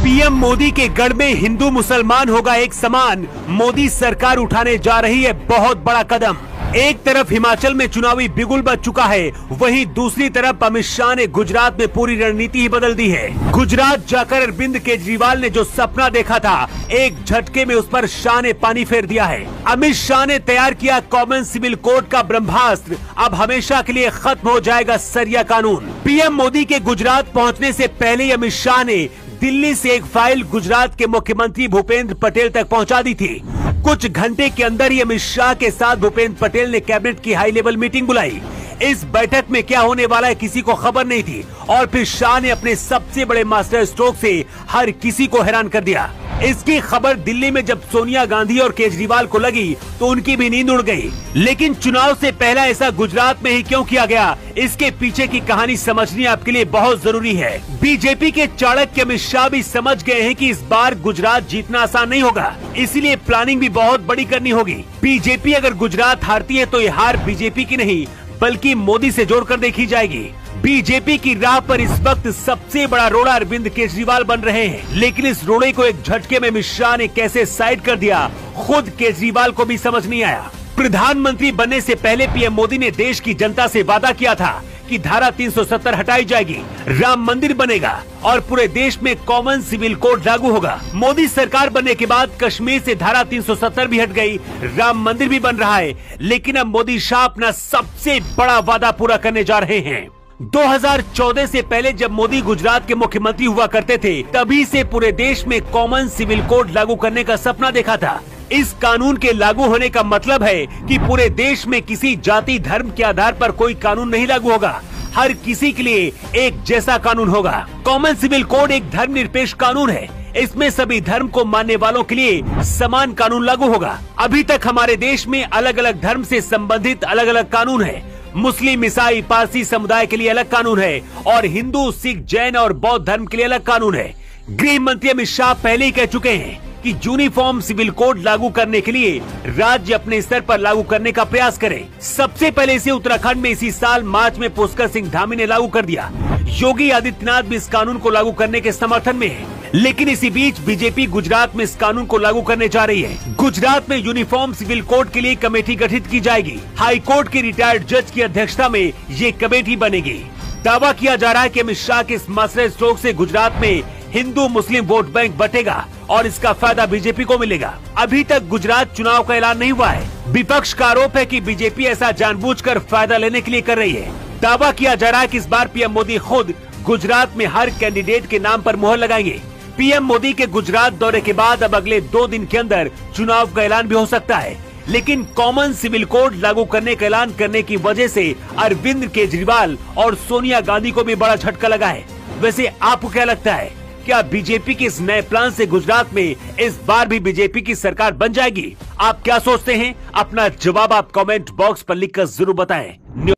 PM Modi के गढ़ में हिंदू मुसलमान होगा एक समान। मोदी सरकार उठाने जा रही है बहुत बड़ा कदम। एक तरफ हिमाचल में चुनावी बिगुल बज चुका है, वहीं दूसरी तरफ अमित शाह ने गुजरात में पूरी रणनीति ही बदल दी है। गुजरात जाकर अरविंद केजरीवाल ने जो सपना देखा था, एक झटके में उस पर शाह ने पानी फेर दिया है। अमित शाह ने तैयार किया कॉमन सिविल कोड का ब्रह्मास्त्र। अब हमेशा के लिए खत्म हो जाएगा सरिया कानून। पीएम मोदी के गुजरात पहुँचने से पहले अमित शाह ने दिल्ली से एक फाइल गुजरात के मुख्यमंत्री भूपेंद्र पटेल तक पहुंचा दी थी। कुछ घंटे के अंदर ही अमित शाह के साथ भूपेंद्र पटेल ने कैबिनेट की हाई लेवल मीटिंग बुलाई। इस बैठक में क्या होने वाला है किसी को खबर नहीं थी और फिर शाह ने अपने सबसे बड़े मास्टर स्ट्रोक से हर किसी को हैरान कर दिया। इसकी खबर दिल्ली में जब सोनिया गांधी और केजरीवाल को लगी तो उनकी भी नींद उड़ गई। लेकिन चुनाव से पहला ऐसा गुजरात में ही क्यों किया गया, इसके पीछे की कहानी समझनी आपके लिए बहुत जरूरी है। बीजेपी के चाणक्य अमित शाह भी समझ गए हैं कि इस बार गुजरात जीतना आसान नहीं होगा, इसीलिए प्लानिंग भी बहुत बड़ी करनी होगी। बीजेपी अगर गुजरात हारती है तो ये हार बीजेपी की नहीं बल्कि मोदी से जोड़कर देखी जाएगी। बीजेपी की राह पर इस वक्त सबसे बड़ा रोड़ा अरविंद केजरीवाल बन रहे हैं, लेकिन इस रोड़े को एक झटके में अमित शाह ने कैसे साइड कर दिया, खुद केजरीवाल को भी समझ नहीं आया। प्रधानमंत्री बनने से पहले पीएम मोदी ने देश की जनता से वादा किया था कि धारा 370 हटाई जाएगी, राम मंदिर बनेगा और पूरे देश में कॉमन सिविल कोड लागू होगा। मोदी सरकार बनने के बाद कश्मीर से धारा 370 भी हट गई, राम मंदिर भी बन रहा है। लेकिन अब मोदी शाह अपना सबसे बड़ा वादा पूरा करने जा रहे हैं। 2014 से पहले जब मोदी गुजरात के मुख्यमंत्री हुआ करते थे, तभी से पूरे देश में कॉमन सिविल कोड लागू करने का सपना देखा था। इस कानून के लागू होने का मतलब है कि पूरे देश में किसी जाति धर्म के आधार पर कोई कानून नहीं लागू होगा, हर किसी के लिए एक जैसा कानून होगा। कॉमन सिविल कोड एक धर्मनिरपेक्ष कानून है, इसमें सभी धर्म को मानने वालों के लिए समान कानून लागू होगा। अभी तक हमारे देश में अलग अलग धर्म से संबंधित अलग अलग कानून है। मुस्लिम, ईसाई, पारसी समुदाय के लिए अलग कानून है और हिंदू, सिख, जैन और बौद्ध धर्म के लिए अलग कानून है। गृह मंत्री अमित शाह पहले ही कह चुके हैं कि यूनिफॉर्म सिविल कोड लागू करने के लिए राज्य अपने स्तर पर लागू करने का प्रयास करे। सबसे पहले इसे उत्तराखंड में इसी साल मार्च में पुष्कर सिंह धामी ने लागू कर दिया। योगी आदित्यनाथ भी इस कानून को लागू करने के समर्थन में है, लेकिन इसी बीच बीजेपी गुजरात में इस कानून को लागू करने जा रही है। गुजरात में यूनिफॉर्म सिविल कोड के लिए कमेटी गठित की जाएगी। हाई कोर्ट के रिटायर्ड जज की अध्यक्षता में ये कमेटी बनेगी। दावा किया जा रहा है कि अमित शाह के इस मास्टर स्ट्रोक से गुजरात में हिंदू मुस्लिम वोट बैंक बटेगा और इसका फायदा बीजेपी को मिलेगा। अभी तक गुजरात चुनाव का ऐलान नहीं हुआ है। विपक्ष का आरोप है कि बीजेपी ऐसा जानबूझकर फायदा लेने के लिए कर रही है। दावा किया जा रहा है कि इस बार पीएम मोदी खुद गुजरात में हर कैंडिडेट के नाम पर मुहर लगाएंगे। पीएम मोदी के गुजरात दौरे के बाद अब अगले 2 दिन के अंदर चुनाव का ऐलान भी हो सकता है, लेकिन कॉमन सिविल कोड लागू करने का ऐलान करने की वजह से अरविंद केजरीवाल और सोनिया गांधी को भी बड़ा झटका लगा है। वैसे आपको क्या लगता है, क्या बीजेपी के इस नए प्लान से गुजरात में इस बार भी बीजेपी की सरकार बन जाएगी? आप क्या सोचते हैं? अपना जवाब आप कमेंट बॉक्स पर लिखकर जरूर बताएं।